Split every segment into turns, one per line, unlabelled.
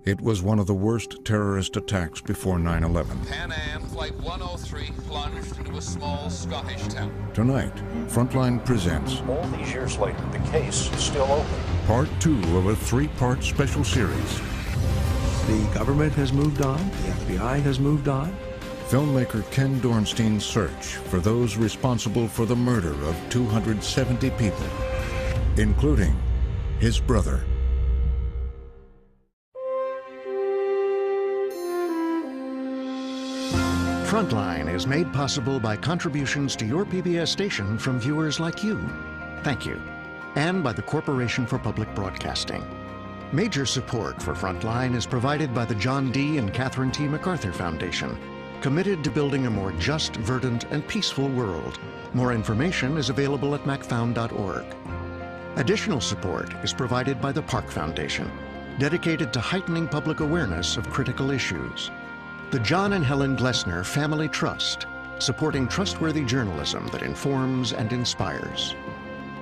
It was one of the worst terrorist attacks before 9/11.
Pan Am Flight 103 plunged into a small Scottish town.
Tonight, Frontline presents...
All these years later, the case is still open.
Part 2 of a 3-part special series.
The government has moved on. The FBI has moved on.
Filmmaker Ken Dornstein's search for those responsible for the murder of 270 people, including his brother.
Frontline is made possible by contributions to your PBS station from viewers like you. Thank you. And by the Corporation for Public Broadcasting. Major support for Frontline is provided by the John D. and Catherine T. MacArthur Foundation, committed to building a more just, verdant, and peaceful world. More information is available at macfound.org. Additional support is provided by the Park Foundation, dedicated to heightening public awareness of critical issues. The John and Helen Glessner Family Trust, supporting trustworthy journalism that informs and inspires.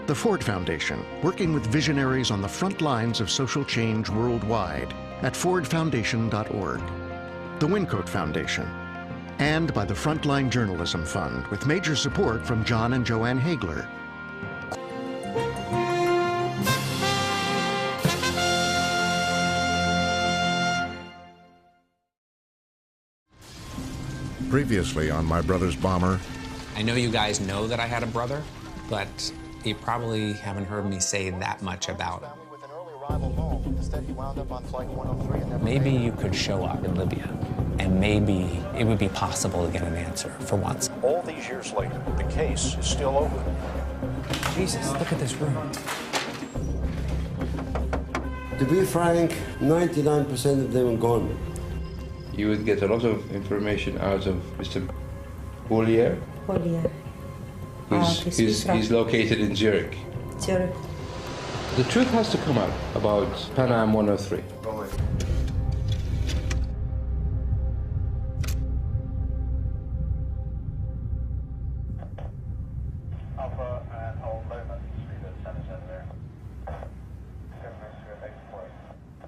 The Ford Foundation, working with visionaries on the front lines of social change worldwide at fordfoundation.org. The Wincote Foundation, and by the Frontline Journalism Fund, with major support from John and Joanne Hagler.
Previously on My Brother's Bomber.
I know you guys know that I had a brother, but you probably haven't heard me say that much about him. Maybe you could show up in Libya, and maybe it would be possible to get an answer for once.
All these years later, the case is still open.
Jesus, look at this room.
To be frank, 99% of them are gone.
You would get a lot of information out of Mr. Bollier.
Bollier.
He's located in Zurich.
Zurich.
The truth has to come out about Pan Am 103.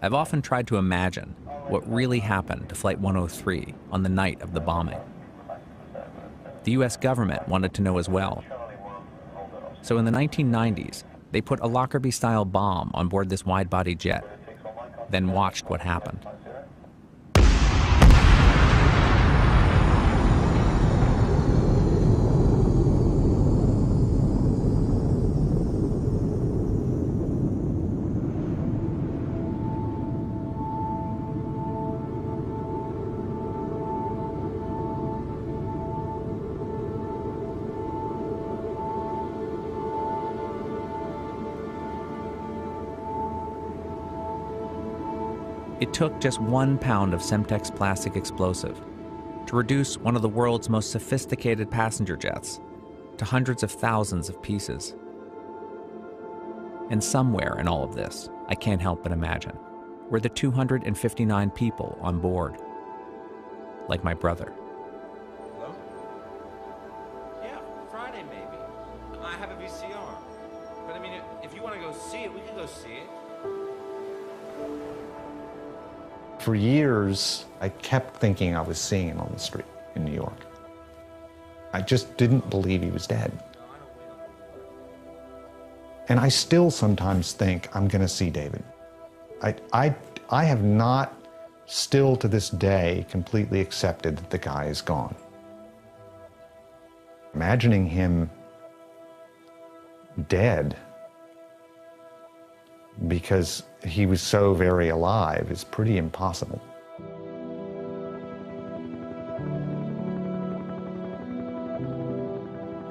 I've often tried to imagine what really happened to Flight 103 on the night of the bombing. The US government wanted to know as well. So in the 1990s, they put a Lockerbie-style bomb on board this wide-body jet, then watched what happened. It took just 1 pound of Semtex plastic explosive to reduce one of the world's most sophisticated passenger jets to hundreds of thousands of pieces. And somewhere in all of this, I can't help but imagine, were the 259 people on board, like my brother.
Hello? Yeah, Friday maybe. I have a VCR. But I mean, if you want to go see it, we can go see it.
For years, I kept thinking I was seeing him on the street in New York. I just didn't believe he was dead. And I still sometimes think I'm going to see David. I have not, still to this day, completely accepted that the guy is gone. Imagining him dead because he was so very alive is pretty impossible.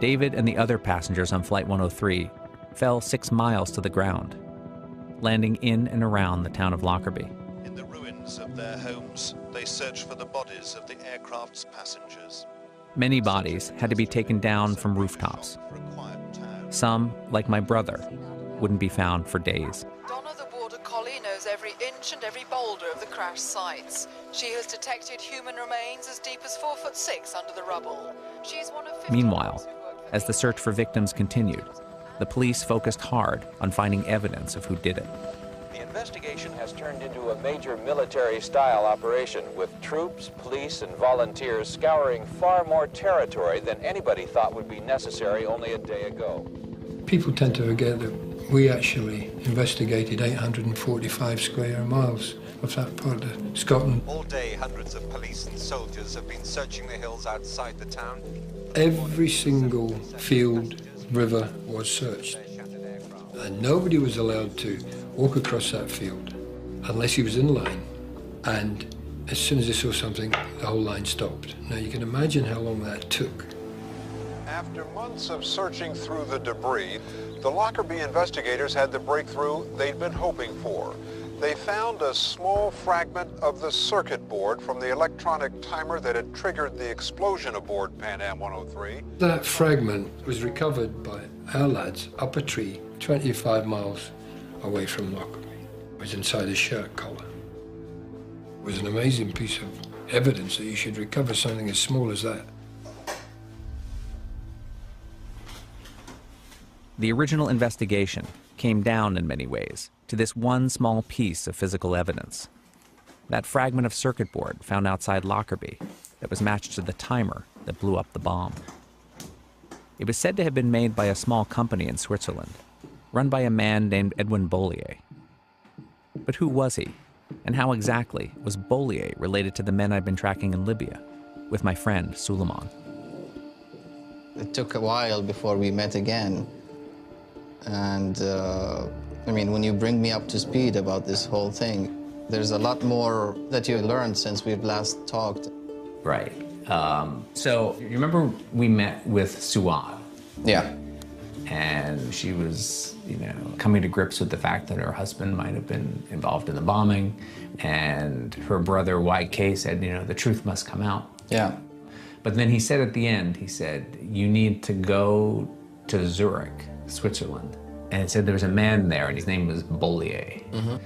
David and the other passengers on Flight 103 fell 6 miles to the ground, landing in and around the town of Lockerbie.
In the ruins of their homes, they searched for the bodies of the aircraft's passengers.
Many bodies had to be taken down from rooftops. Some, like my brother, wouldn't be found for days.
Donna the border collie knows
every inch and every boulder of the crash sites. She has detected human remains as deep as 4'6" under the rubble. She is one of 50.
Meanwhile, as the search for victims continued, the police focused hard on finding evidence of who did it.
The investigation has turned into a major military-style operation, with troops, police, and volunteers scouring far more territory than anybody thought would be necessary only a day ago.
People tend to forget that we actually investigated 845 square miles of that part of Scotland.
All day, hundreds of police and soldiers have been searching the hills outside the town.
Every single field, river was searched. And nobody was allowed to walk across that field unless he was in line. And as soon as they saw something, the whole line stopped. Now you can imagine how long that took.
After months of searching through the debris, the Lockerbie investigators had the breakthrough they'd been hoping for. They found a small fragment of the circuit board from the electronic timer that had triggered the explosion aboard Pan Am 103.
That fragment was recovered by our lads up a tree 25 miles away from Lockerbie. It was inside a shirt collar. It was an amazing piece of evidence that you should recover something as small as that.
The original investigation came down in many ways to this one small piece of physical evidence. That fragment of circuit board found outside Lockerbie that was matched to the timer that blew up the bomb. It was said to have been made by a small company in Switzerland, run by a man named Edwin Bollier. But who was he? And how exactly was Bollier related to the men I'd been tracking in Libya with my friend Suleiman?
It took a while before we met again. And I mean, when you bring me up to speed about this whole thing, there's a lot more that you learned since we've last talked.
Right. So you remember we met with Suad?
Yeah.
And she was, coming to grips with the fact that her husband might have been involved in the bombing. And her brother, YK, said, the truth must come out.
Yeah.
But then he said at the end, he said, you need to go to Zurich, Switzerland. And it said there was a man there, and his name was Bollier.
Mm-hmm.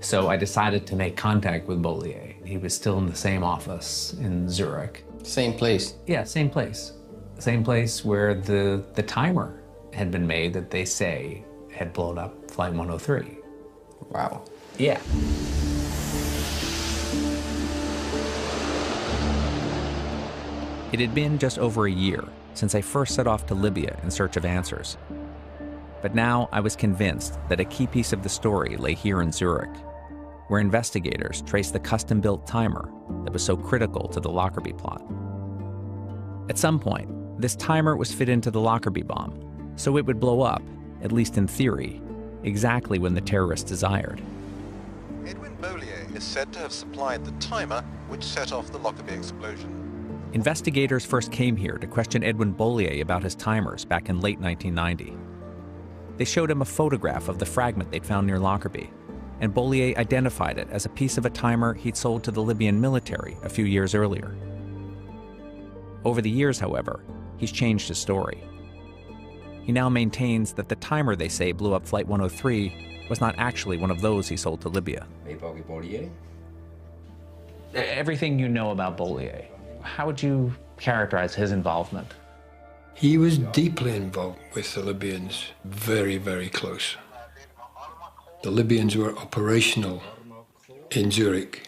So I decided to make contact with Bollier. He was still in the same office in Zurich.
Same place?
Yeah, same place. Same place where the timer had been made that they say had blown up Flight 103.
Wow.
Yeah.
It had been just over a year since I first set off to Libya in search of answers. But now I was convinced that a key piece of the story lay here in Zurich, where investigators traced the custom-built timer that was so critical to the Lockerbie plot. At some point, this timer was fit into the Lockerbie bomb, so it would blow up, at least in theory, exactly when the terrorists desired.
Edwin Bollier is said to have supplied the timer which set off the Lockerbie explosion.
Investigators first came here to question Edwin Bollier about his timers back in late 1990. They showed him a photograph of the fragment they'd found near Lockerbie, and Bollier identified it as a piece of a timer he'd sold to the Libyan military a few years earlier. Over the years, however, he's changed his story. He now maintains that the timer they say blew up Flight 103 was not actually one of those he sold to Libya. Everything you know about Bollier, how would you characterize his involvement?
He was deeply involved with the Libyans, very, very close. The Libyans were operational in Zurich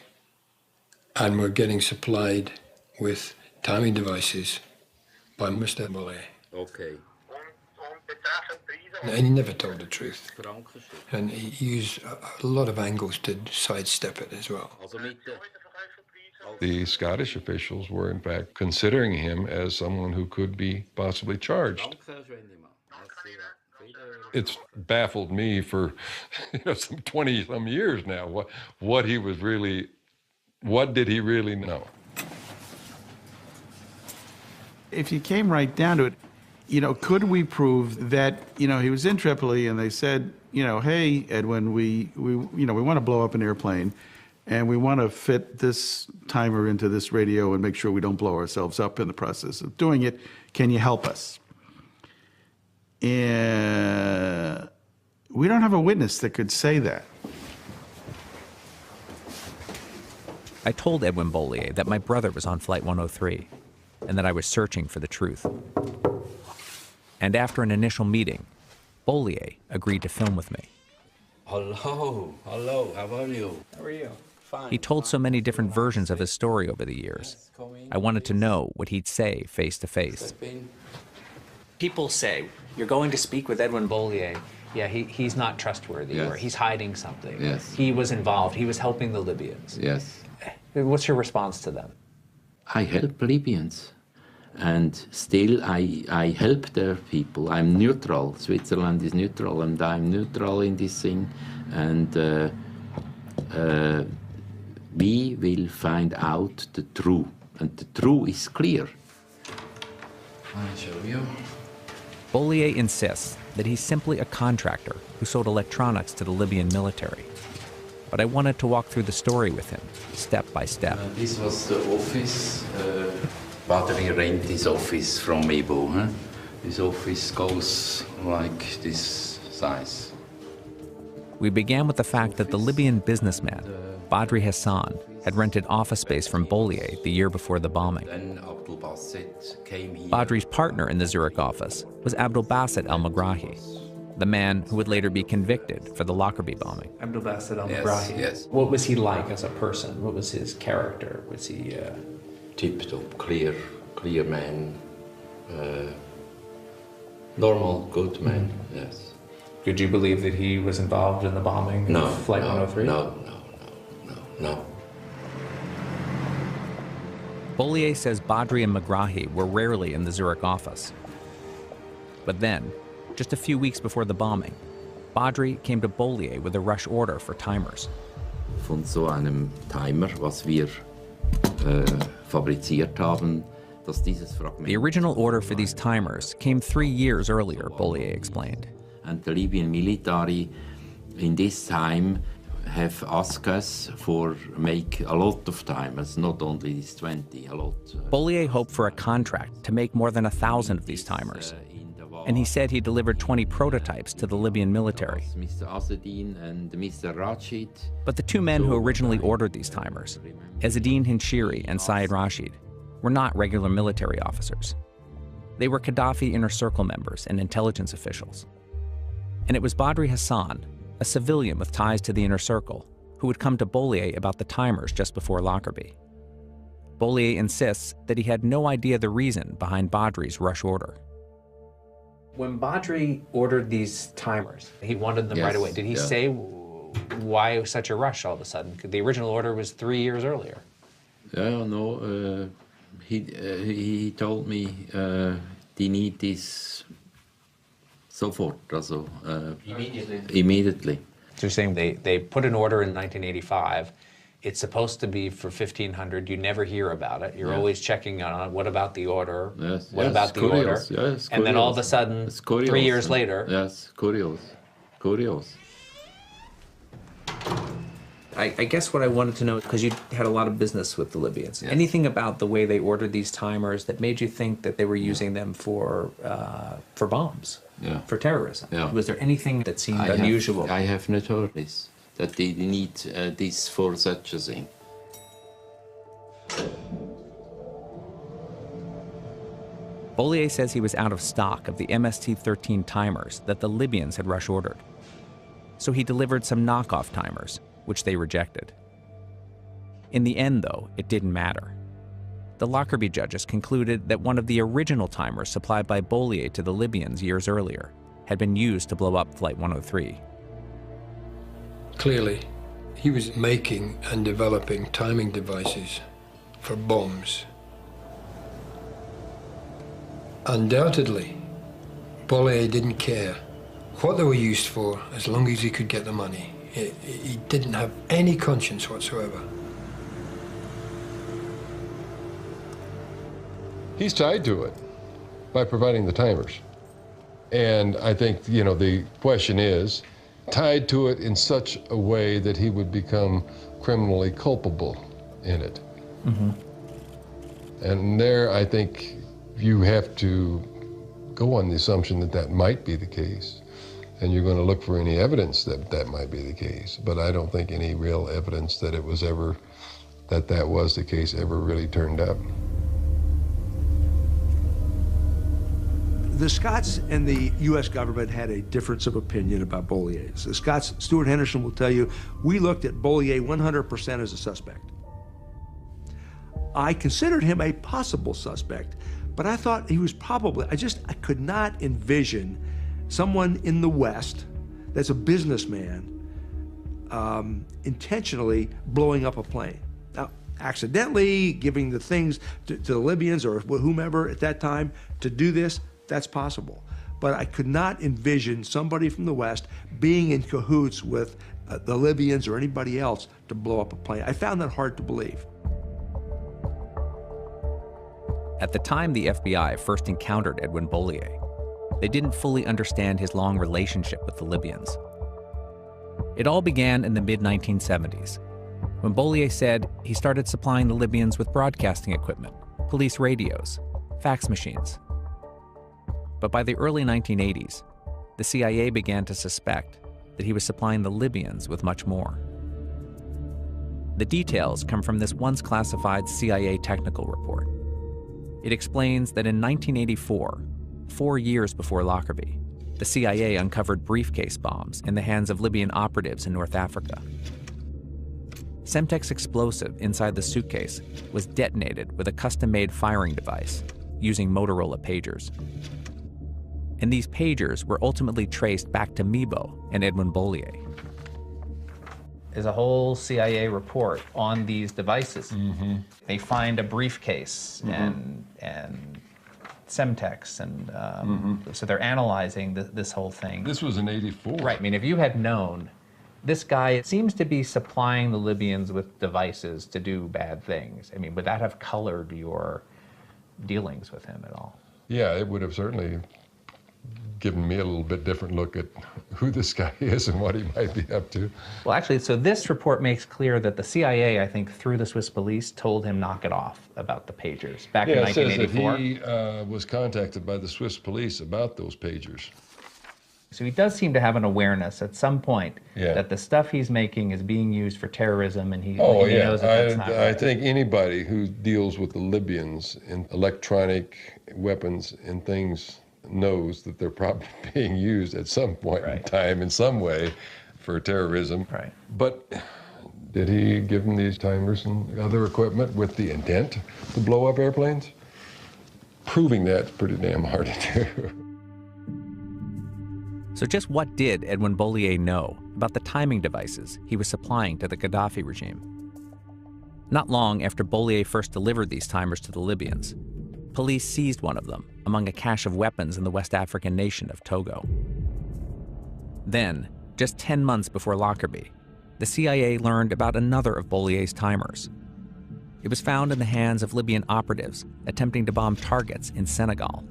and were getting supplied with timing devices by Mr. Bollier.
Okay.
And he never told the truth. And he used a lot of angles to sidestep it as well.
The Scottish officials were, in fact, considering him as someone who could be possibly charged. It's baffled me for some 20-some years now. What did he really know?
If you came right down to it, could we prove that, he was in Tripoli and they said, hey, Edwin, we want to blow up an airplane and we want to fit this timer into this radio and make sure we don't blow ourselves up in the process of doing it. Can you help us? And we don't have a witness that could say that.
I told Edwin Bollier that my brother was on Flight 103 and that I was searching for the truth. And after an initial meeting, Bollier agreed to film with me.
Hello, how are you? How are you? Fine.
He told so many different versions of his story over the years. I wanted to know what he'd say face to face.
People say, you're going to speak with Edwin Bollier. Yeah, he's not trustworthy,
Yes.
or he's hiding something.
Yes.
He was involved, he was helping the Libyans.
Yes.
What's your response to them?
I help Libyans, and still I help their people. I'm neutral. Switzerland is neutral, and I'm neutral in this thing. And we will find out the truth, and the truth is clear. I'll show you.
Bollier insists that he's simply a contractor who sold electronics to the Libyan military. But I wanted to walk through the story with him, step by step.
This was the office. Badri rent this office from Ebo. Huh? This office goes like this size.
We began with the fact that the Libyan businessman, Badri Hassan, had rented office space from Bollier the year before the bombing. Badri's partner in the Zurich office was Abdul Basit al-Magrahi, the man who would later be convicted for the Lockerbie bombing.
Abdul Basit al-Magrahi.
Yes.
What was he like as a person? What was his character? Was he...
Tip-top, clear man. Normal, good man, yes.
Did you believe that he was involved in the bombing of Flight 103?
No.
Bollier says Badri and Magrahi were rarely in the Zurich office. But then, just a few weeks before the bombing, Badri came to Bollier with a rush order for timers.
Von so einem Timer, was wir fabriziert haben, dass dieses Fragment...
The original order for these timers came 3 years earlier, Bollier explained.
And the Libyan military in this time have asked us for make a lot of timers, not only these 20, a lot.
Bollier hoped for a contract to make more than 1,000 of these timers. And he said he delivered 20 prototypes to the Libyan military.
Mr. Azzedine and Mr. Rashid.
But the two men who originally ordered these timers, Ezzedine Hinshiri and Syed Rashid, were not regular military officers. They were Gaddafi Inner Circle members and intelligence officials. And it was Badri Hassan, a civilian with ties to the Inner Circle, who would come to Bollier about the timers just before Lockerbie. Bollier insists that he had no idea the reason behind Badri's rush order.
When Badri ordered these timers, he wanted them right away. Did he say why such a rush all of a sudden? The original order was 3 years earlier.
He told me they need this sofort, also immediately.
So you're saying they put an order in 1985. It's supposed to be for 1,500. You never hear about it. You're always checking on it. What about the order?
Yes.
What about the order?
Yes,
and then all of a sudden, 3 years later.
Yes, curious.
I guess what I wanted to know, because you had a lot of business with the Libyans, anything about the way they ordered these timers that made you think that they were using them for bombs, for terrorism? Was there anything that seemed unusual?
I have not heard this, that they need this for such a thing.
Bollier says he was out of stock of the MST-13 timers that the Libyans had rush ordered. So he delivered some knockoff timers, which they rejected. In the end, though, it didn't matter. The Lockerbie judges concluded that one of the original timers supplied by Bollier to the Libyans years earlier had been used to blow up Flight 103.
Clearly, he was making and developing timing devices for bombs. Undoubtedly, Bollier didn't care what they were used for as long as he could get the money. He didn't have any conscience whatsoever.
He's tied to it by providing the timers. And I think, the question is, tied to it in such a way that he would become criminally culpable in it.
Mm-hmm.
And there, I think you have to go on the assumption that that might be the case. And you're going to look for any evidence that that might be the case. But I don't think any real evidence that it was ever that was the case ever really turned up.
The Scots and the U.S. government had a difference of opinion about Bollier. The Scots, Stuart Henderson will tell you, we looked at Bollier 100% as a suspect. I considered him a possible suspect, but I thought he was probably, I could not envision someone in the West that's a businessman intentionally blowing up a plane. Now, accidentally giving the things to the Libyans or whomever at that time to do this, that's possible. But I could not envision somebody from the West being in cahoots with the Libyans or anybody else to blow up a plane. I found that hard to believe.
At the time the FBI first encountered Edwin Bollier, they didn't fully understand his long relationship with the Libyans. It all began in the mid-1970s, when Bollier said he started supplying the Libyans with broadcasting equipment, police radios, fax machines. But by the early 1980s, the CIA began to suspect that he was supplying the Libyans with much more. The details come from this once classified CIA technical report. It explains that in 1984, 4 years before Lockerbie, the CIA uncovered briefcase bombs in the hands of Libyan operatives in North Africa. Semtex explosive inside the suitcase was detonated with a custom-made firing device using Motorola pagers. And these pagers were ultimately traced back to Mibo and Edwin Bollier. There's a whole CIA report on these devices. Mm-hmm. They find a briefcase and Semtex, and so they're analyzing this whole thing.
This was in '84.
Right. I mean, if you had known, this guy seems to be supplying the Libyans with devices to do bad things. I mean, would that have colored your dealings with him at all?
Yeah, it would have certainly given me a little bit different look at who this guy is and what he might be up to.
Well, actually, so this report makes clear that the CIA, I think, through the Swiss police, told him knock it off about the pagers back in 1984.
It says that he was contacted by the Swiss police about those pagers.
So he does seem to have an awareness at some point that the stuff he's making is being used for terrorism, and he knows that that's not right.
I think anybody who deals with the Libyans in electronic weapons and things knows that they're probably being used at some point in time in some way for terrorism.
Right.
But did he give them these timers and other equipment with the intent to blow up airplanes? Proving that's pretty damn hard to do.
So just what did Edwin Bollier know about the timing devices he was supplying to the Gaddafi regime? Not long after Bollier first delivered these timers to the Libyans, police seized one of them among a cache of weapons in the West African nation of Togo. Then, just 10 months before Lockerbie, the CIA learned about another of Bollier's timers. It was found in the hands of Libyan operatives attempting to bomb targets in Senegal.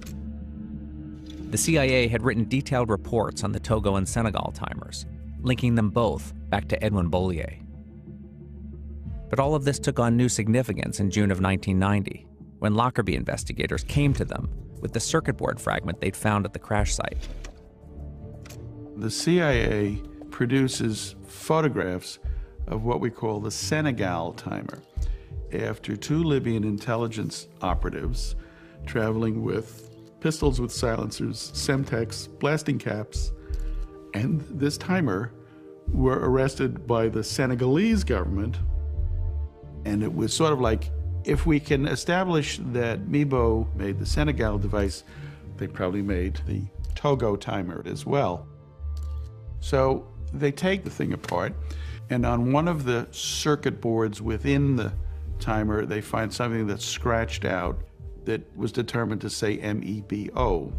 The CIA had written detailed reports on the Togo and Senegal timers, linking them both back to Edwin Bollier. But all of this took on new significance in June of 1990, when Lockerbie investigators came to them with the circuit board fragment they'd found at the crash site.
The CIA produces photographs of what we call the Senegal timer, after 2 Libyan intelligence operatives traveling with pistols with silencers, Semtex, blasting caps, and this timer were arrested by the Senegalese government. And it was sort of like, if we can establish that Mibo made the Senegal device, they probably made the Togo timer as well. So they take the thing apart, and on one of the circuit boards within the timer, they find something that's scratched out that was determined to say MEBO.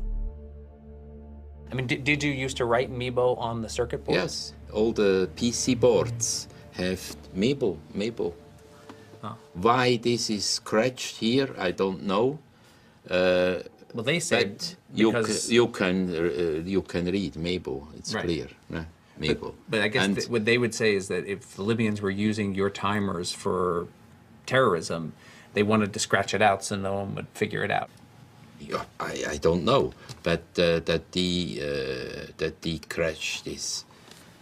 I mean, did you used to write Mibo on the circuit board?
Yes, all the PC boards have Mibo.
Oh.
Why this is scratched here, I don't know.
Well, they said because
you can read Mibo. It's clear. Mibo.
But I guess what they would say is that if the Libyans were using your timers for terrorism, they wanted to scratch it out so no one would figure it out.
Yeah, I don't know, but that they crashed this.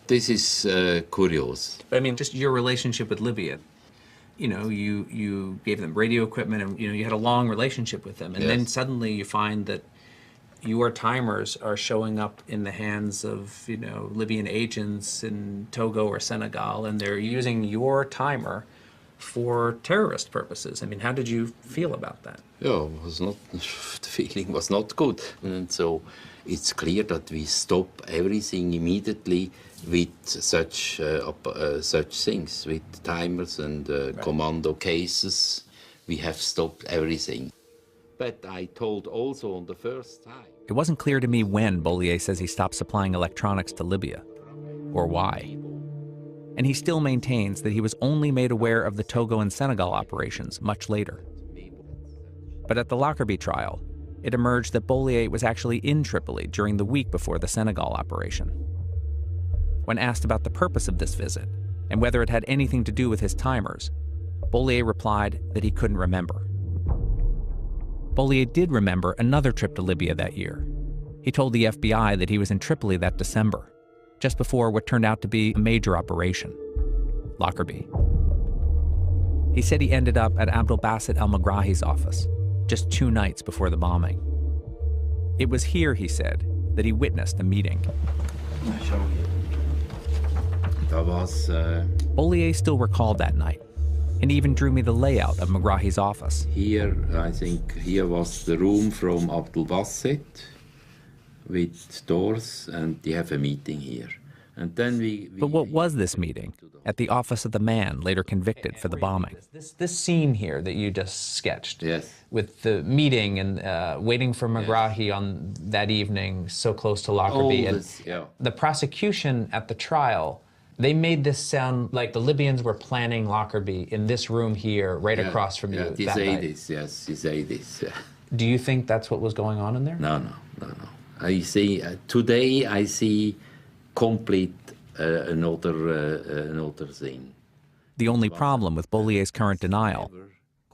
This is curious.
But I mean, just your relationship with Libya. you gave them radio equipment, and you had a long relationship with them, and then suddenly you find that your timers are showing up in the hands of Libyan agents in Togo or Senegal, and they're using your timer for terrorist purposes. I mean, how did you feel about that?
Yeah, the feeling was not good, and so it's clear that we stop everything immediately with such things, with timers and commando cases. We have stopped everything. But I told also on the first time.
It wasn't clear to me when Bollier says he stopped supplying electronics to Libya, or why. And he still maintains that he was only made aware of the Togo and Senegal operations much later. But at the Lockerbie trial, it emerged that Bollier was actually in Tripoli during the week before the Senegal operation. When asked about the purpose of this visit and whether it had anything to do with his timers, Bollier replied that he couldn't remember. Bollier did remember another trip to Libya that year. He told the FBI that he was in Tripoli that December, just before what turned out to be a major operation, Lockerbie. He said he ended up at Abdel Basset al-Megrahi's office, just 2 nights before the bombing. It was here, he said, that he witnessed a meeting. Bollier still recalled that night, and even drew me the layout of Megrahi's office.
Here, I think, here was the room from Abdel Basset with doors, and they have a meeting here. And then
But what was this meeting at the office of the man later convicted for the bombing? This scene here that you just sketched, with the meeting and waiting for Megrahi on that evening so close to Lockerbie. The prosecution at the trial, they made this sound like the Libyans were planning Lockerbie in this room here, right across from you.
They say this, yes, they say this.
Do you think that's what was going on in there?
No. I see, today I see complete another thing.
The only problem with Bollier's current denial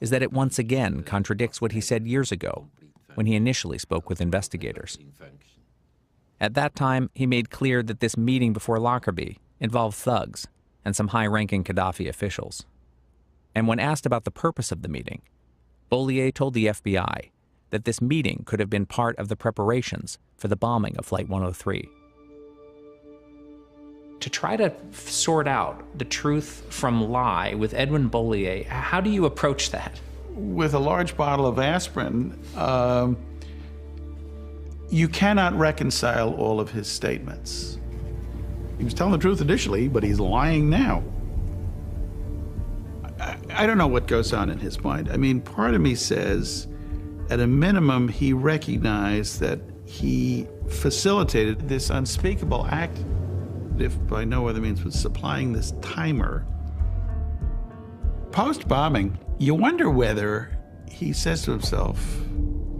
is that it once again contradicts what he said years ago when he initially spoke with investigators. At that time, he made clear that this meeting before Lockerbie involved thugs and some high-ranking Gaddafi officials. And when asked about the purpose of the meeting, Bollier told the FBI that this meeting could have been part of the preparations for the bombing of Flight 103. To try to sort out the truth from lie with Edwin Bollier, how do you approach that?
With a large bottle of aspirin, you cannot reconcile all of his statements. He was telling the truth initially, but he's lying now. I don't know what goes on in his mind. I mean, part of me says, at a minimum, he recognized that he facilitated this unspeakable act, if by no other means was supplying this timer. Post-bombing, you wonder whether he says to himself,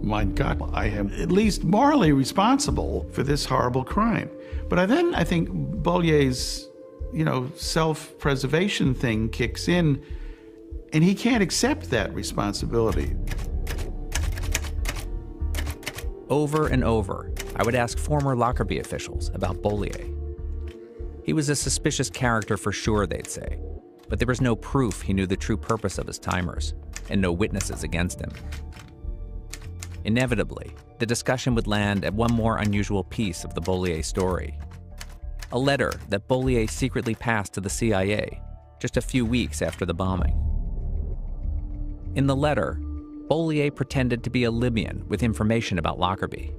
my God, I am at least morally responsible for this horrible crime. But then I think Bollier's, self-preservation thing kicks in, and he can't accept that responsibility.
Over and over, I would ask former Lockerbie officials about Bollier. He was a suspicious character for sure, they'd say, but there was no proof he knew the true purpose of his timers, and no witnesses against him. Inevitably, the discussion would land at one more unusual piece of the Bollier story. A letter that Bollier secretly passed to the CIA just a few weeks after the bombing. In the letter, Bollier pretended to be a Libyan with information about Lockerbie.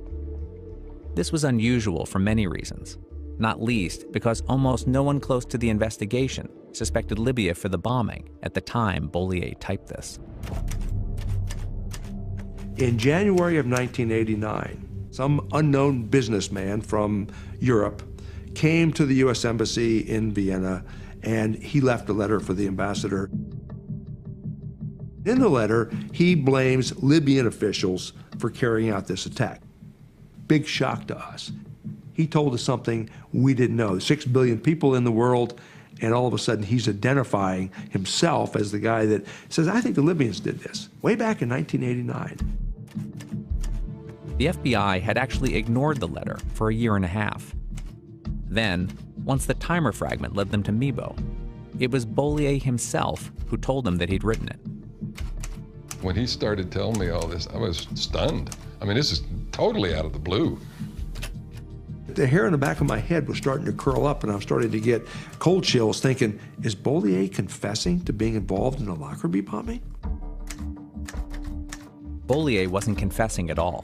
This was unusual for many reasons, not least because almost no one close to the investigation suspected Libya for the bombing at the time Bollier typed this.
In January of 1989, some unknown businessman from Europe came to the U.S. Embassy in Vienna, and he left a letter for the ambassador. In the letter, he blames Libyan officials for carrying out this attack. Big shock to us. He told us something we didn't know. 6 billion people in the world, and all of a sudden he's identifying himself as the guy that says, I think the Libyans did this, way back in 1989.
The FBI had actually ignored the letter for a year and a half. Then, once the timer fragment led them to Mibo, It was Bollier himself who told him that he'd written it.
When he started telling me all this, I was stunned. I mean, this is totally out of the blue.
The hair on the back of my head was starting to curl up, and I was starting to get cold chills thinking, is Bollier confessing to being involved in the Lockerbie bombing?
Bollier wasn't confessing at all,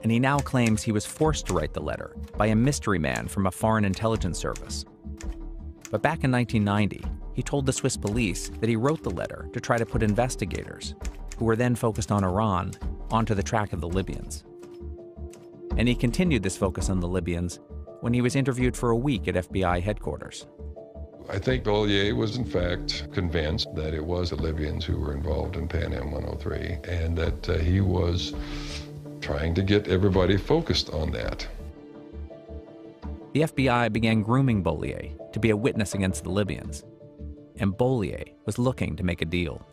and he now claims he was forced to write the letter by a mystery man from a foreign intelligence service. But back in 1990, he told the Swiss police that he wrote the letter to try to put investigators, who were then focused on Iran, onto the track of the Libyans. And he continued this focus on the Libyans when he was interviewed for a week at FBI headquarters.
I think Bollier was in fact convinced that it was the Libyans who were involved in Pan Am 103, and that he was trying to get everybody focused on that.
The FBI began grooming Bollier to be a witness against the Libyans, and Bollier was looking to make a deal.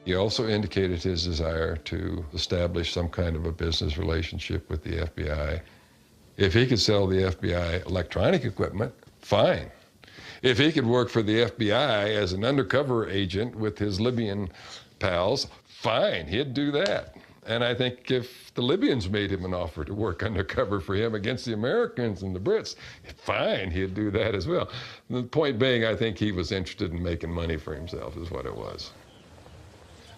He also indicated his desire to establish some kind of a business relationship with the FBI. If he could sell the FBI electronic equipment, fine. If he could work for the FBI as an undercover agent with his Libyan pals, fine, he'd do that. And I think if the Libyans made him an offer to work undercover for him against the Americans and the Brits, fine, he'd do that as well. The point being, I think he was interested in making money for himself, is what it was.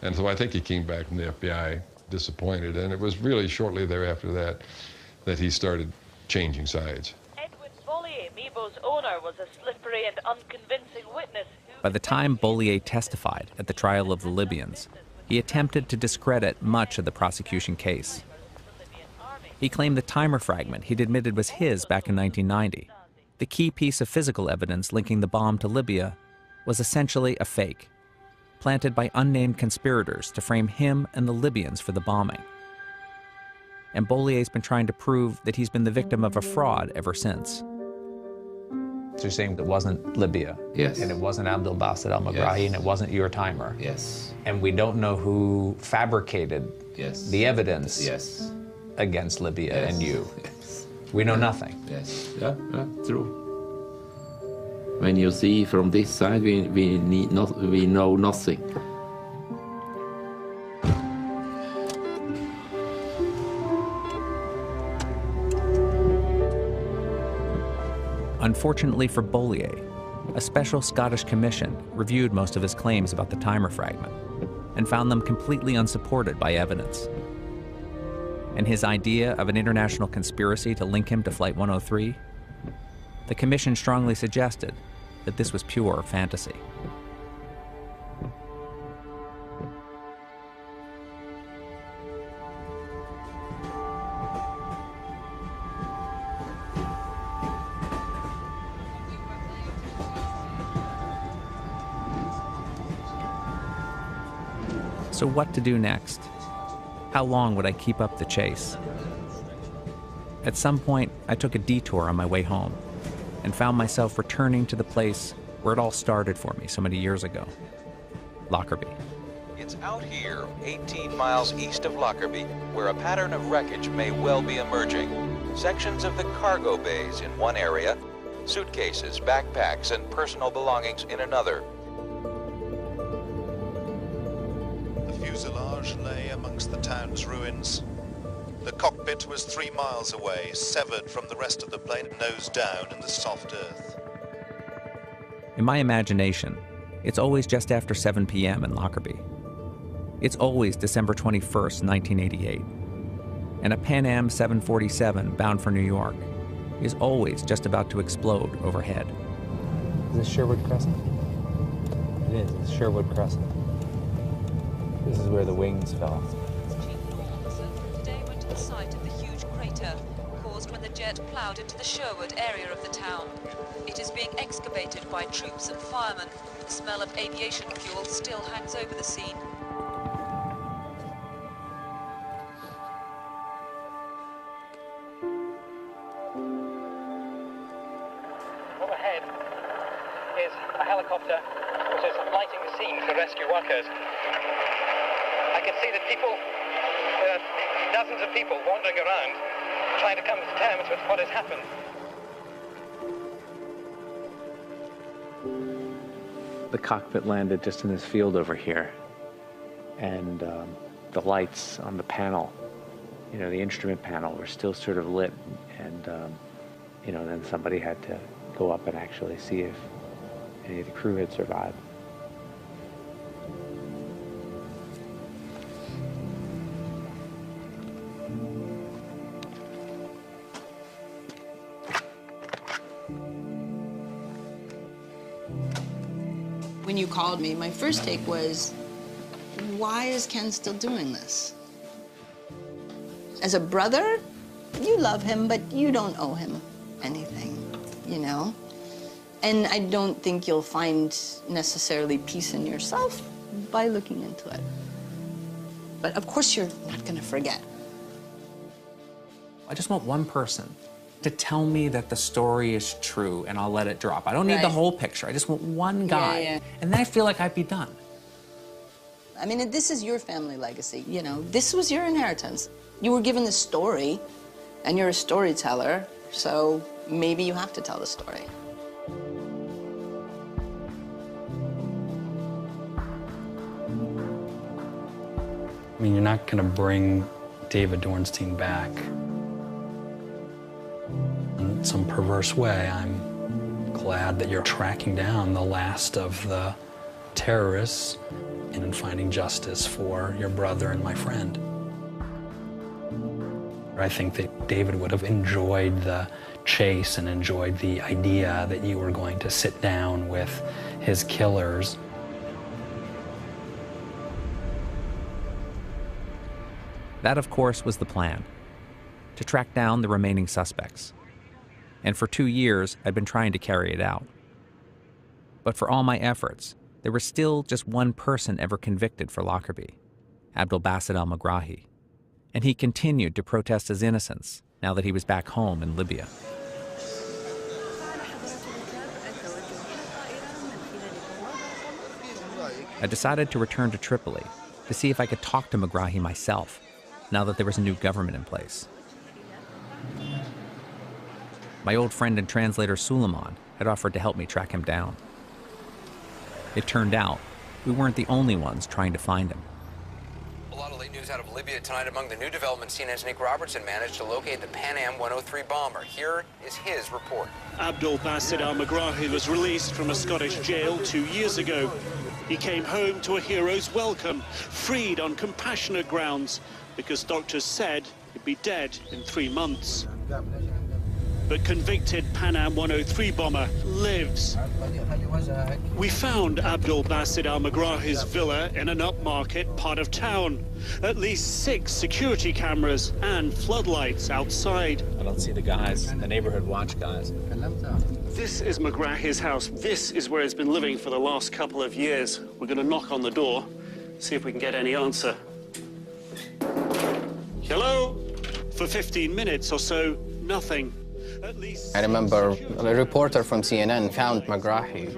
And so I think he came back from the FBI disappointed, and it was really shortly thereafter that he started changing sides.
Edwin Bollier, Mebo's owner, was a slippery and unconvincing witness.
By the time Bollier testified at the trial of the Libyans, he attempted to discredit much of the prosecution case. He claimed the timer fragment he'd admitted was his back in 1990, the key piece of physical evidence linking the bomb to Libya, was essentially a fake, planted by unnamed conspirators to frame him and the Libyans for the bombing. And Bollier's been trying to prove that he's been the victim of a fraud ever since.
So you're saying it wasn't Libya?
Yes.
And it wasn't Abdel Basset al-Megrahi,
Yes.
and it wasn't your timer?
Yes.
And we don't know who fabricated the evidence against Libya and you?
Yes.
We know nothing?
Yes. Yeah, true. When you see from this side, we know nothing.
Unfortunately for Bollier, a special Scottish commission reviewed most of his claims about the timer fragment and found them completely unsupported by evidence. And his idea of an international conspiracy to link him to Flight 103? The commission strongly suggested that this was pure fantasy. So what to do next? How long would I keep up the chase? At some point, I took a detour on my way home and found myself returning to the place where it all started for me so many years ago, Lockerbie.
It's out here, 18 miles east of Lockerbie, where a pattern of wreckage may well be emerging. Sections of the cargo bays in one area, suitcases, backpacks, and personal belongings in another.
The fuselage lay amongst the town's ruins. The cockpit was 3 miles away, severed from the rest of the plane, nose down in the soft earth.
In my imagination, it's always just after 7 p.m. in Lockerbie. It's always December 21st, 1988. And a Pan Am 747 bound for New York is always just about to explode overhead.
Is this Sherwood Crescent? It is. It's Sherwood Crescent. This is where the wings fell.
Today went to the site of the huge crater caused when the jet ploughed into the Sherwood area of the town. It is being excavated by troops and firemen. The smell of aviation fuel still hangs over the scene.
Overhead is a helicopter which is lighting the scene for rescue workers. I can see that people, there are dozens of people wandering around trying to come to terms with what has happened.
The cockpit landed just in this field over here. And the lights on the panel, you know, the instrument panel, were still sort of lit. And, you know, then somebody had to go up and actually see if any of the crew had survived.
When you called me, my first take was, why is Ken still doing this? As a brother, you love him, but you don't owe him anything, you know? And I don't think you'll find necessarily peace in yourself by looking into it. But of course you're not gonna forget.
I just want one person to tell me that the story is true, and I'll let it drop. I don't need the whole picture. I just want one guy.
Yeah.
And then I feel like I'd be done.
I mean, this is your family legacy, you know? This was your inheritance. You were given the story, and you're a storyteller, so maybe you have to tell the story.
I mean, you're not gonna bring David Dornstein back. In some perverse way, I'm glad that you're tracking down the last of the terrorists and finding justice for your brother and my friend. I think that David would have enjoyed the chase and enjoyed the idea that you were going to sit down with his killers.
That, of course, was the plan, to track down the remaining suspects. And for 2 years, I'd been trying to carry it out. But for all my efforts, there was still just one person ever convicted for Lockerbie, Abdul Basit al-Megrahi. And he continued to protest his innocence now that he was back home in Libya. I decided to return to Tripoli to see if I could talk to Megrahi myself, now that there was a new government in place. My old friend and translator Suleiman had offered to help me track him down. It turned out we weren't the only ones trying to find him.
A lot of late news out of Libya tonight. Among the new developments, CNN's Nick Robertson managed to locate the Pan Am 103 bomber. Here is his report.
Abdul Basit al-Megrahi was released from a Scottish jail 2 years ago. He came home to a hero's welcome, freed on compassionate grounds, because doctors said he'd be dead in 3 months. But convicted Pan Am 103 bomber lives. We found Abdul Basit al-Megrahi's villa in an upmarket part of town. At least 6 security cameras and floodlights outside.
I don't see the guys, the neighborhood watch guys.
This is Megrahi's house. This is where he's been living for the last couple of years. We're going to knock on the door, see if we can get any answer. Hello? For 15 minutes or so, nothing.
I remember a reporter from CNN found Megrahi.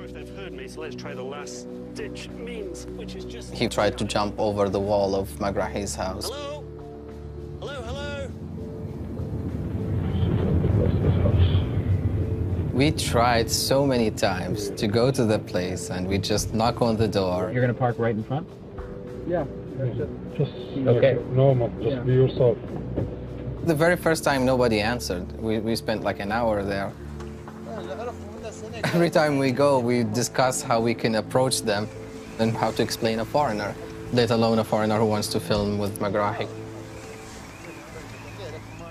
So let's try the last ditch means, which is just...
He tried to jump over the wall of Megrahi's house.
Hello? Hello, hello?
We tried so many times to go to the place, and we just knock on the door.
You're gonna park right in front?
Yeah. Just
okay.
Normal, just be yourself.
The very first time, nobody answered. We spent like an hour there. Every time we go, we discuss how we can approach them and how to explain a foreigner, let alone a foreigner who wants to film with Megrahi.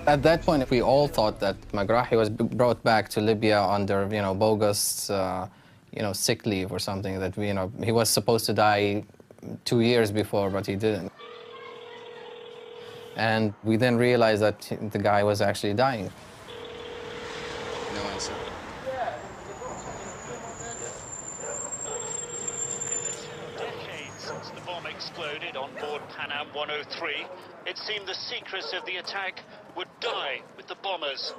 At that point, we all thought that Megrahi was brought back to Libya under, bogus, sick leave or something, that, he was supposed to die 2 years before, but he didn't. And we then realized that the guy was actually dying. No answer.
Decades since the bomb exploded on board Pan Am 103, it seemed the secrets of the attack would die with the bombers.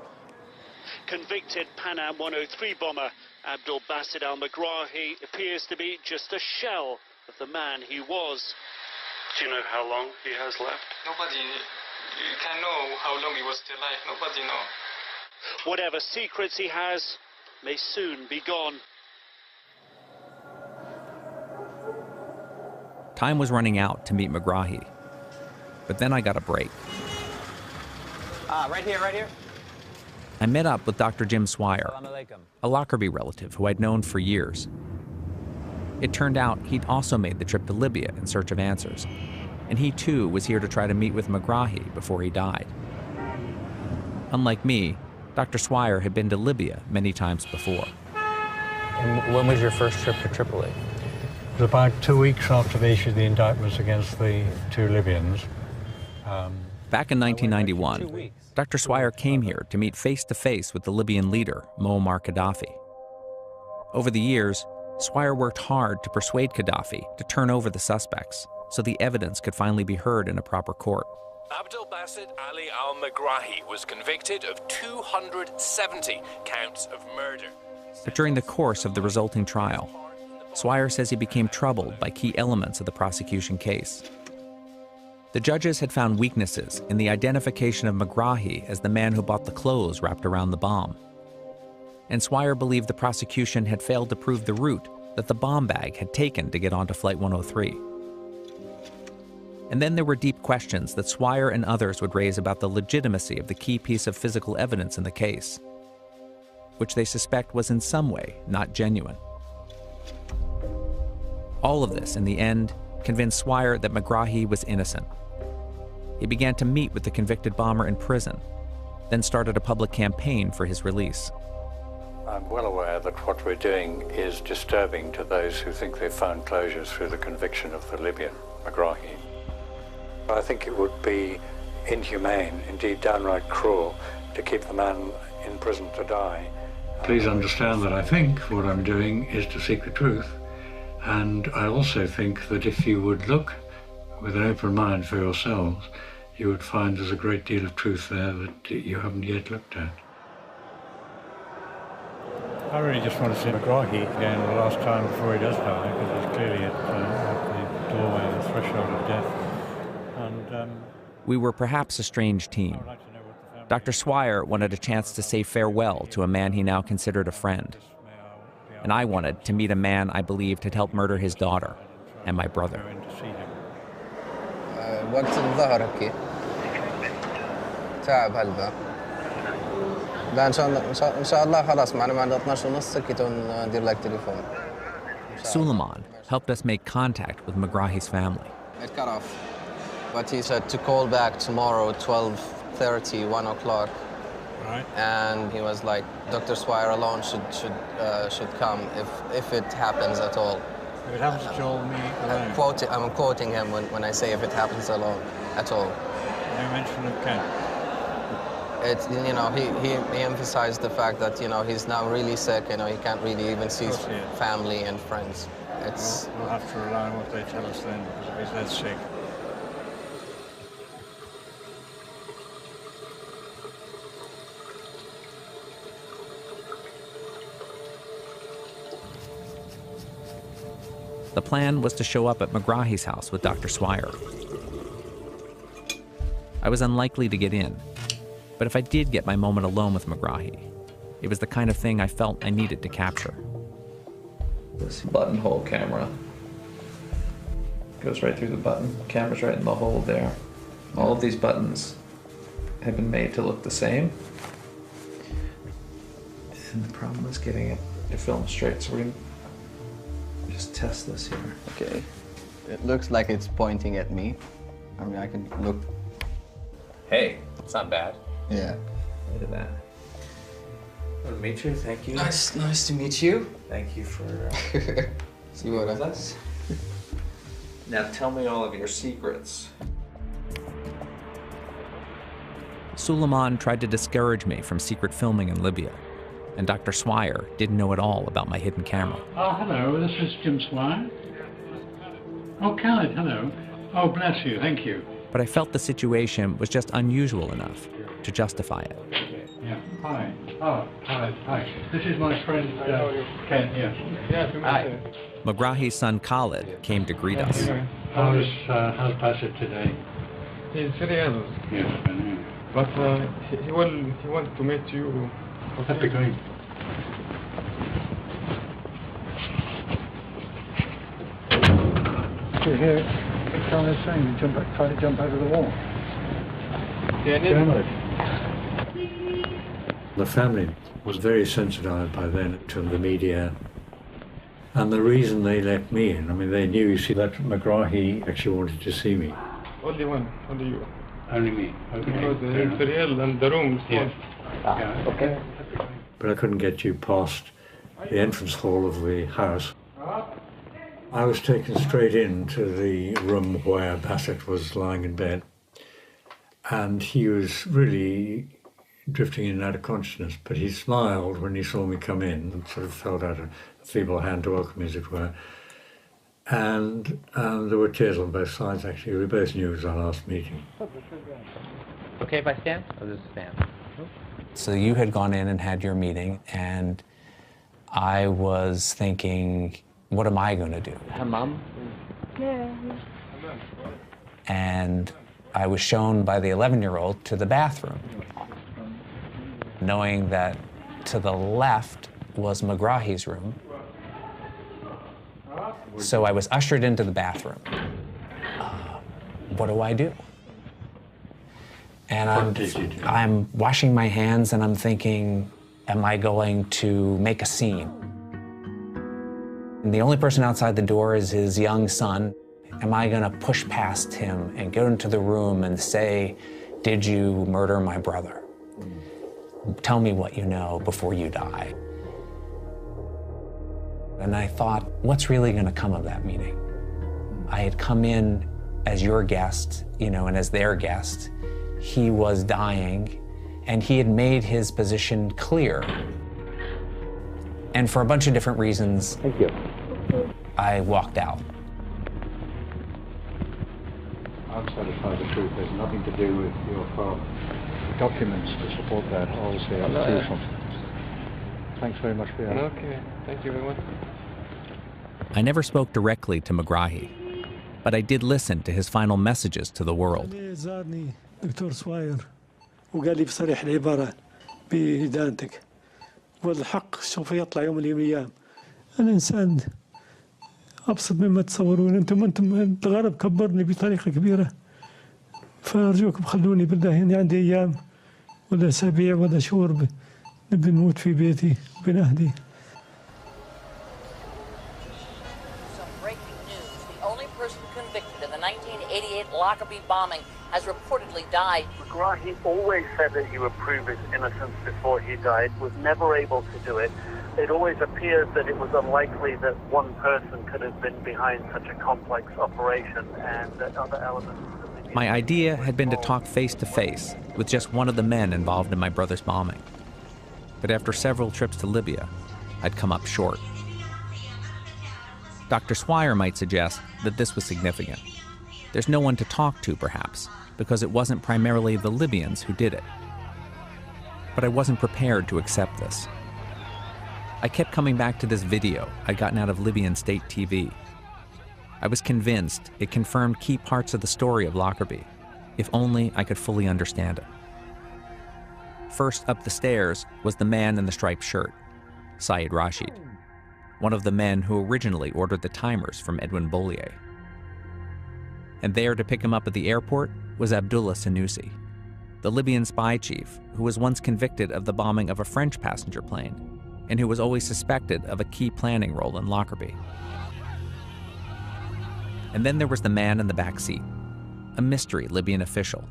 Convicted Pan Am 103 bomber Abdul Basit al-Megrahi appears to be just a shell of the man he was. Do you know how long he has left?
Nobody can know how long he was still alive. Nobody knows.
Whatever secrets he has may soon be gone.
Time was running out to meet Megrahi. But then I got a break.
Right here, right here.
I met up with Dr. Jim Swire, a Lockerbie relative who I'd known for years. It turned out he'd also made the trip to Libya in search of answers, and he too was here to try to meet with Megrahi before he died. Unlike me, Dr. Swire had been to Libya many times before.
And when was your first trip to Tripoli?
It was about 2 weeks after they issued the indictments against the 2 Libyans.
Back in 1991, Dr. Swire came here to meet face-to-face with the Libyan leader, Muammar Gaddafi. Over the years, Swire worked hard to persuade Gaddafi to turn over the suspects so the evidence could finally be heard in a proper court.
Abdel Basit Ali al-Megrahi was convicted of 270 counts of murder.
But during the course of the resulting trial, Swire says he became troubled by key elements of the prosecution case. The judges had found weaknesses in the identification of Megrahi as the man who bought the clothes wrapped around the bomb. And Swire believed the prosecution had failed to prove the route that the bomb bag had taken to get onto Flight 103. And then there were deep questions that Swire and others would raise about the legitimacy of the key piece of physical evidence in the case, which they suspect was in some way not genuine. All of this, in the end, convinced Swire that Megrahi was innocent. He began to meet with the convicted bomber in prison, then started a public campaign for his release.
I'm well aware that what we're doing is disturbing to those who think they've found closure through the conviction of the Libyan, Megrahi. I think it would be inhumane, indeed downright cruel, to keep the man in prison to die. Please understand that I think what I'm doing is to seek the truth, and I also think that if you would look with an open mind for yourselves, you would find there's a great deal of truth there that you haven't yet looked at. I really just want to see Megrahi again the last time before he does die, because he's clearly at the doorway, the threshold of death. And
we were perhaps a strange team. Dr. Swire wanted a chance to say farewell to a man he now considered a friend. And I wanted to meet a man I believed had helped murder his daughter and my brother.
وقت ظهرك تعب هلبا لا إن شاء الله خلاص معنا بعد 12:30 كنت ندير لك تليفون.
Suleiman helped us make contact with Megrahi's family.
It cut off, but he said to call back tomorrow 12:30, 1 o'clock. Right. And he was like, Dr. Swire alone should come if it happens at all.
If it happens at all, me alone.
I'm quoting him when I say if it happens alone, at all.
No mention of Ken.
It's, you know, he emphasized the fact that, you know, he's now really sick, you know, he can't really even see his family and friends. It's...
We'll have to rely on what they tell us then, because if he's that sick.
The plan was to show up at Megrahi's house with Dr. Swire. I was unlikely to get in, but if I did get my moment alone with Megrahi, it was the kind of thing I felt I needed to capture.
This buttonhole camera goes right through the button. Camera's right in the hole there. All of these buttons have been made to look the same. And the problem is getting it to film straight, so we're going to just test this here.
Okay. It looks like it's pointing at me. I mean, I can look.
Hey, it's not bad.
Yeah.
Look at that. Good to meet you. Thank you.
Nice to meet you.
Thank you for
See what
with us. Now tell me all of your secrets.
Suleiman tried to discourage me from secret filming in Libya, and Dr. Swire didn't know at all about my hidden camera.
Oh, hello, this is Jim Swire. Oh, Khaled, hello. Oh, bless you, thank you.
But I felt the situation was just unusual enough to justify it.
Yeah, hi. Oh, hi. This is my friend, Ken, yeah. Hi.
Megrahi's son Khaled came to greet us.
How's Basit today?
He's very ill.
Yes, I know.
But he wants to meet you.
That'd be great. you hear it? Someone is saying, try to jump over the wall. The family was very sensitized by then to the media. And the reason they let me in, I mean, they knew, you see, that McGrahy actually wanted to see me.
Only one, only you.
Only me, okay.
Because the inferior and the room is
yeah. Okay. But I couldn't get you past the entrance hall of the house. I was taken straight into the room where Bassett was lying in bed. And he was really drifting in and out of consciousness, but he smiled when he saw me come in and sort of held out a feeble hand to welcome me, as it were. And there were tears on both sides, actually. We both knew it was our last meeting.
Okay if I stand? Or just stand?
So you had gone in and had your meeting, and I was thinking, what am I going to do?
Hammam?
Yeah. And I was shown by the 11-year-old to the bathroom, knowing that to the left was McGrahy's room. So I was ushered into the bathroom. What do I do? And I'm washing my hands and I'm thinking, am I going to make a scene? And the only person outside the door is his young son. Am I gonna push past him and go into the room and say, did you murder my brother? Tell me what you know before you die. And I thought, what's really gonna come of that meeting? I had come in as your guest, and as their guest. He was dying, and he had made his position clear. And for a bunch of different reasons,
thank you.
I walked out.
I'm satisfied the truth has nothing to do with your father. Documents to support that, obviously, are crucial. Thanks very much for your help.
Okay, thank you very much.
I never spoke directly to McGrahy, but I did listen to his final messages to the world.
زارني دكتور سواير وقال لي بصريح العبارة بإدانتك والحق سوف يطلع يوم من الأيام. أنا إنسان أبسط مما تصورون. أنتم الغرب كبرني بطريقة كبيرة، فأرجوكم خلوني بالله. يعني عندي أيام ولا أسابيع ولا شهور نبي نموت في بيتي بنهدي.
In the 1988 Lockerbie bombing has reportedly died.
McGrahy always said that he would prove his innocence before he died, was never able to do it. It always appears that it was unlikely that one person could have been behind such a complex operation, and that other elements...
My idea had been to talk face-to-face with just one of the men involved in my brother's bombing. But after several trips to Libya, I'd come up short. Dr. Swire might suggest that this was significant. There's no one to talk to, perhaps, because it wasn't primarily the Libyans who did it. But I wasn't prepared to accept this. I kept coming back to this video I'd gotten out of Libyan state TV. I was convinced it confirmed key parts of the story of Lockerbie, if only I could fully understand it. First up the stairs was the man in the striped shirt, Saeed Rashid, one of the men who originally ordered the timers from Edwin Bollier. And there to pick him up at the airport was Abdullah Sanusi, the Libyan spy chief who was once convicted of the bombing of a French passenger plane and who was always suspected of a key planning role in Lockerbie. And then there was the man in the back seat, a mystery Libyan official.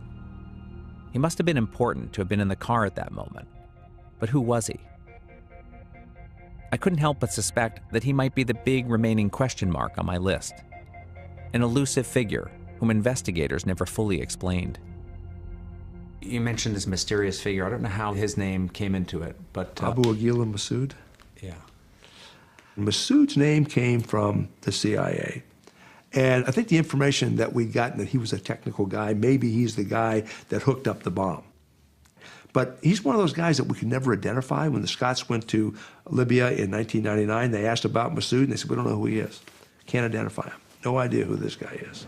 He must have been important to have been in the car at that moment, but who was he? I couldn't help but suspect that he might be the big remaining question mark on my list, an elusive figure whom investigators never fully explained. You mentioned this mysterious figure. I don't know how his name came into it, but...
Abu Aghila Massoud?
Yeah.
Massoud's name came from the CIA. And I think the information that we'd gotten that he was a technical guy, maybe he's the guy that hooked up the bomb. But he's one of those guys that we could never identify. When the Scots went to Libya in 1999, they asked about Massoud, and they said, we don't know who he is. Can't identify him. No idea who this guy is.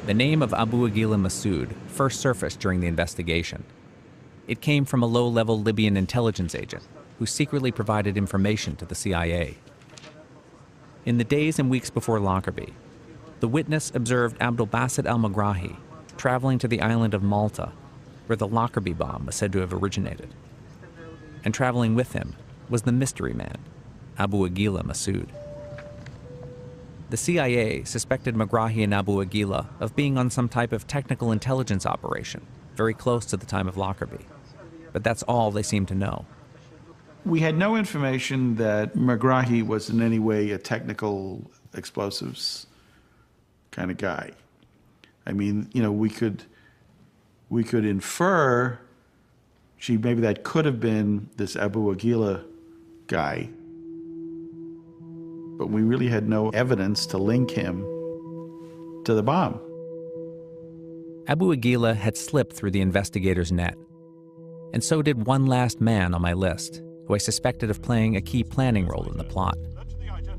The name of Abu Aghila Massoud first surfaced during the investigation. It came from a low-level Libyan intelligence agent who secretly provided information to the CIA. In the days and weeks before Lockerbie, the witness observed Abdul Basit al-Megrahi traveling to the island of Malta, where the Lockerbie bomb was said to have originated. And traveling with him was the mystery man, Abu Aguila Masood. The CIA suspected Megrahi and Abu Aguila of being on some type of technical intelligence operation very close to the time of Lockerbie, but that's all they seemed to know.
We had no information that Megrahi was in any way a technical explosives kind of guy. I mean, you know, we could infer, maybe that could have been this Abu Aguila guy, but we really had no evidence to link him to the bomb.
Abu Aguila had slipped through the investigators' net, and so did one last man on my list, who I suspected of playing a key planning role in the plot,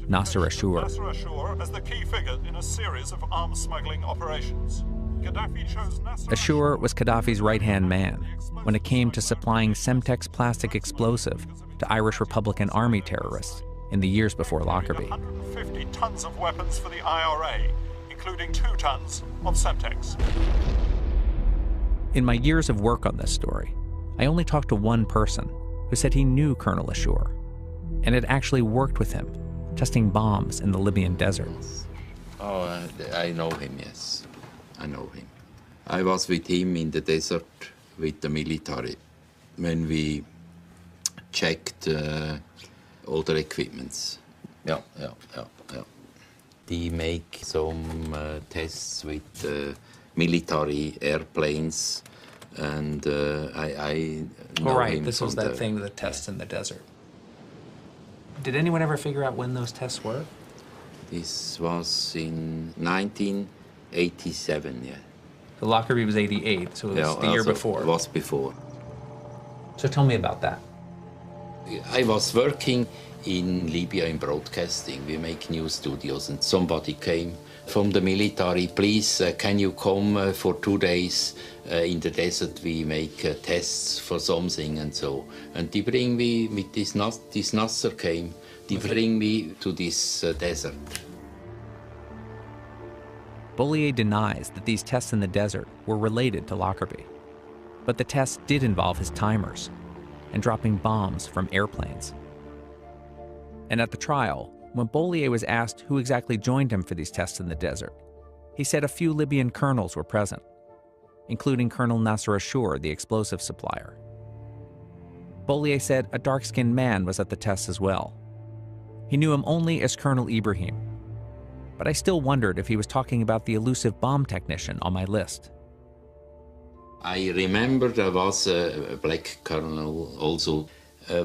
Nasser Ashur.
Nasser Ashur as the key figure in a series of arms smuggling operations. Gaddafi chose Nasser
Ashur was Gaddafi's right-hand man when it came to supplying Semtex plastic explosive to Irish Republican Army terrorists in the years before Lockerbie.
150 tons of weapons for the IRA, including 2 tons of Semtex.
In my years of work on this story, I only talked to one person who said he knew Colonel Ashur and had actually worked with him, testing bombs in the Libyan desert.
Oh, I know him, yes. I know him. I was with him in the desert with the military when we checked all the equipments. Yeah. They make some tests with military airplanes, and I know
Oh, right,
him
this was
from
that thing, the tests in the desert. Did anyone ever figure out when those tests were?
This was in 1987, yeah.
The Lockerbie was 88, so it was the year before.
It was before.
So tell me about that.
I was working in Libya in broadcasting. We make news studios, and somebody came from the military. Please, can you come for 2 days in the desert? We make tests for something and so. And they bring me with this Nasser came. They bring me to this desert.
Bollier denies that these tests in the desert were related to Lockerbie. But the tests did involve his timers and dropping bombs from airplanes. And at the trial, when Bollier was asked who exactly joined him for these tests in the desert, he said a few Libyan colonels were present, including Colonel Nasser Ashur, the explosive supplier. Bollier said a dark-skinned man was at the tests as well. He knew him only as Colonel Ibrahim, but I still wondered if he was talking about the elusive bomb technician on my list.
I remember there was a black colonel also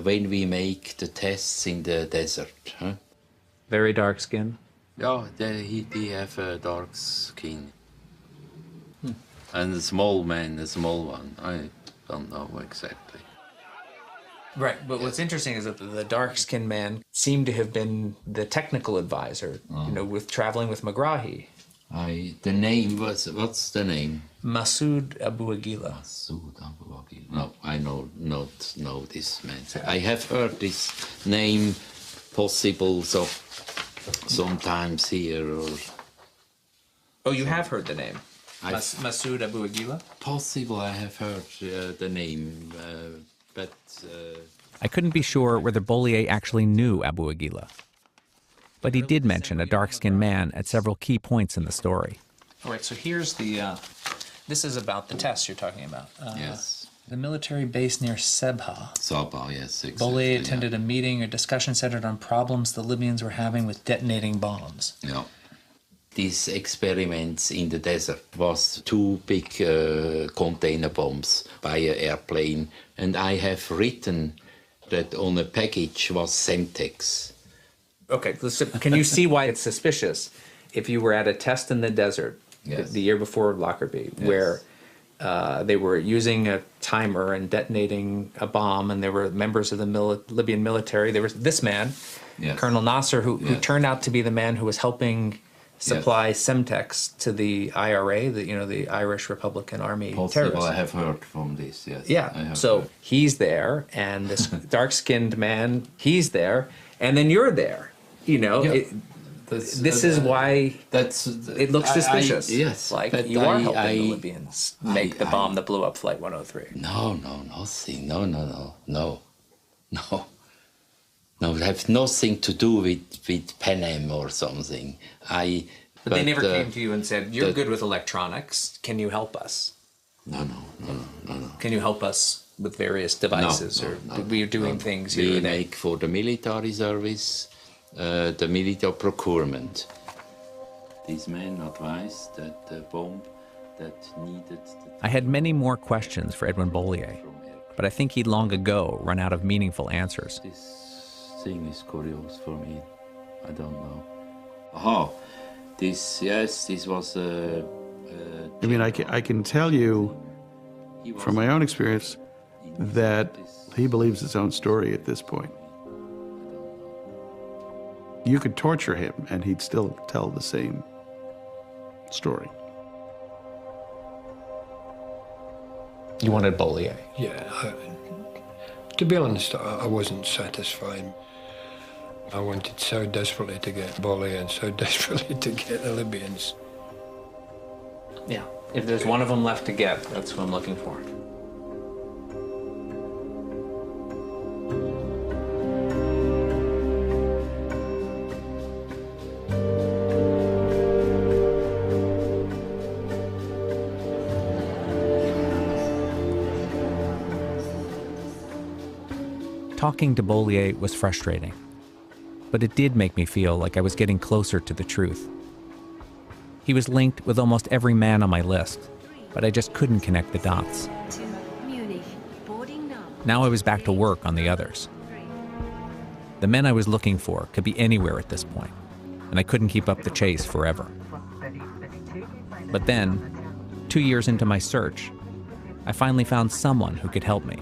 when we make the tests in the desert. Huh?
Very dark skin?
Yeah, they have a dark skin. And a small man, a small one. I don't know exactly.
Right, but what's interesting is that the dark-skinned man seemed to have been the technical advisor, you know, with traveling with Megrahi.
The name was, what's the name?
Masood Abu Aguila.
Masood Abu Aguila. No, I not know this man. I have heard this name possible so sometimes here or...
Oh, you have heard the name? Masood Abu Aguila?
Possible I have heard the name, but...
I couldn't be sure whether Bollier actually knew Abu Aguila. But he did mention a dark-skinned man at several key points in the story. All right, so here's the... this is about the tests you're talking about.
Yes.
The military base near Sebha.
Sabha, yes, exactly.
Bollier attended a meeting or discussion centered on problems the Libyans were having with detonating bombs.
Yeah. These experiments in the desert was 2 big container bombs by an airplane, and I have written that on a package was Semtex.
Okay, so can you see why it's suspicious if you were at a test in the desert the year before Lockerbie, where they were using a timer and detonating a bomb, and there were members of the Libyan military. There was this man, Colonel Nasser, who turned out to be the man who was helping supply Semtex to the IRA, the Irish Republican Army terrorists.
I have heard from this, yes.
Yeah, so he's there, and this dark-skinned man, he's there, and then you're there, you know.
This is why it looks suspicious.
Yes.
Like you are helping the Libyans make the bomb that blew up Flight 103.
No, nothing. No. No, it has nothing to do with Pan Am or something.
But they never came to you and said, you're good with electronics, can you help us?
No.
Can you help us with various devices? We're doing things here.
We make for the military service, the military procurement. These men advised that the bomb that needed...
I had many more questions for Edwin Bollier, but I think he'd long ago run out of meaningful answers.
This thing is curious for me. I don't know. Oh, this was
I mean, I can tell you from my own experience that he believes his own story at this point. You could torture him and he'd still tell the same story.
You wanted Bollier?
Yeah. To be honest, I wasn't satisfied. I wanted so desperately to get Bollier and so desperately to get the Libyans.
Yeah. If there's one of them left to get, that's who I'm looking for.
Talking to Bollier was frustrating, but it did make me feel like I was getting closer to the truth. He was linked with almost every man on my list, but I just couldn't connect the dots. Now I was back to work on the others. The men I was looking for could be anywhere at this point, and I couldn't keep up the chase forever. But then, 2 years into my search, I finally found someone who could help me.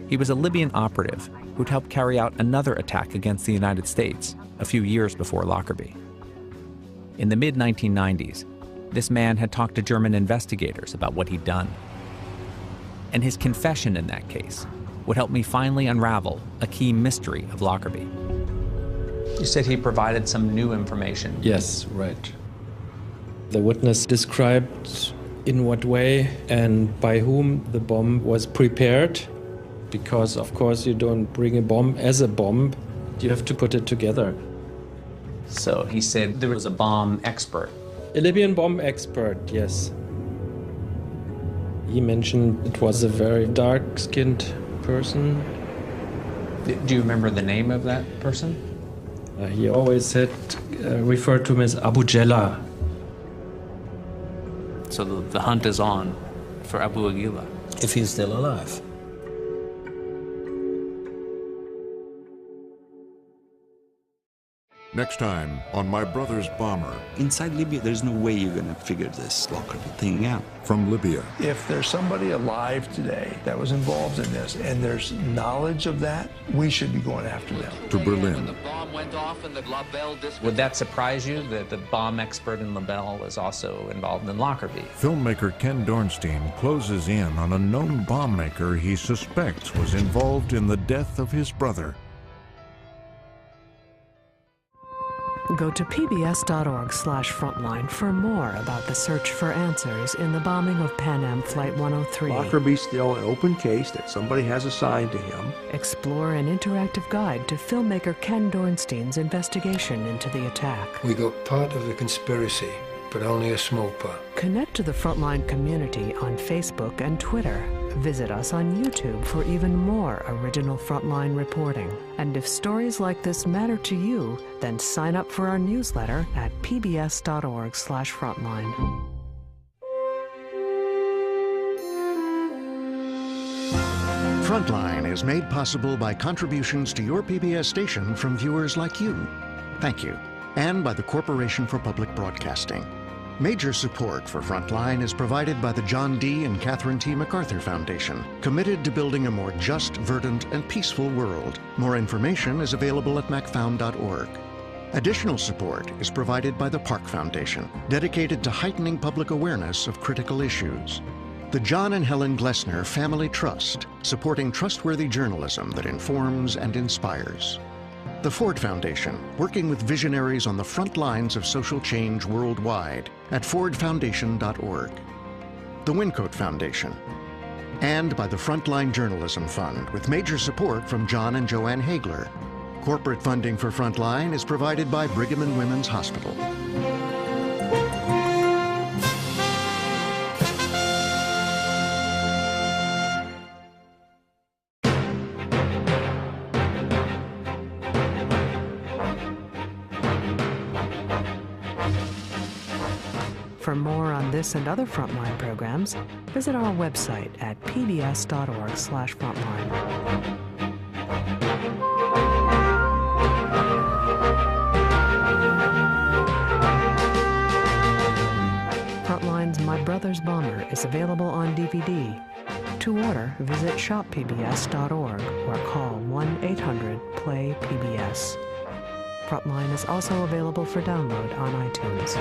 He was a Libyan operative who'd helped carry out another attack against the United States a few years before Lockerbie. In the mid-1990s, this man had talked to German investigators about what he'd done. And his confession in that case would help me finally unravel a key mystery of Lockerbie.
You said he provided some new information.
Yes, right. The witness described in what way and by whom the bomb was prepared. Because, of course, you don't bring a bomb as a bomb. You have to put it together.
So he said there was a bomb expert.
A Libyan bomb expert, yes. He mentioned it was a very dark-skinned person.
Do you remember the name of that person?
He always said, referred to him as Abu Jella.
So the hunt is on for Abu Aguila.
If he's still alive.
Next time on My Brother's Bomber.
Inside Libya, there's no way you're going to figure this Lockerbie thing out.
From Libya.
If there's somebody alive today that was involved in this and there's knowledge of that, we should be going after them.
To Berlin.
Would that surprise you that the bomb expert in LaBelle is also involved in Lockerbie?
Filmmaker Ken Dornstein closes in on a known bomb maker he suspects was involved in the death of his brother.
Go to pbs.org/frontline for more about the search for answers in the bombing of Pan Am Flight 103.
Lockerbie's still an open case that somebody has assigned to him.
Explore an interactive guide to filmmaker Ken Dornstein's investigation into the attack.
We got part of the conspiracy, but only a small part.
Connect to the Frontline community on Facebook and Twitter. Visit us on YouTube for even more original Frontline reporting. And if stories like this matter to you, then sign up for our newsletter at pbs.org/frontline.
Frontline is made possible by contributions to your PBS station from viewers like you. Thank you. And by the Corporation for Public Broadcasting. Major support for Frontline is provided by the John D. and Catherine T. MacArthur Foundation, committed to building a more just, verdant, and peaceful world. More information is available at macfound.org. Additional support is provided by the Park Foundation, dedicated to heightening public awareness of critical issues. The John and Helen Glessner Family Trust, supporting trustworthy journalism that informs and inspires. The Ford Foundation, working with visionaries on the front lines of social change worldwide at fordfoundation.org. The Wincote Foundation, and by the Frontline Journalism Fund, with major support from John and Joanne Hagler. Corporate funding for Frontline is provided by Brigham and Women's Hospital.
For more on this and other Frontline programs, visit our website at pbs.org/frontline. Frontline's My Brother's Bomber is available on DVD. To order, visit shoppbs.org or call 1-800-PLAY-PBS. Frontline is also available for download on iTunes.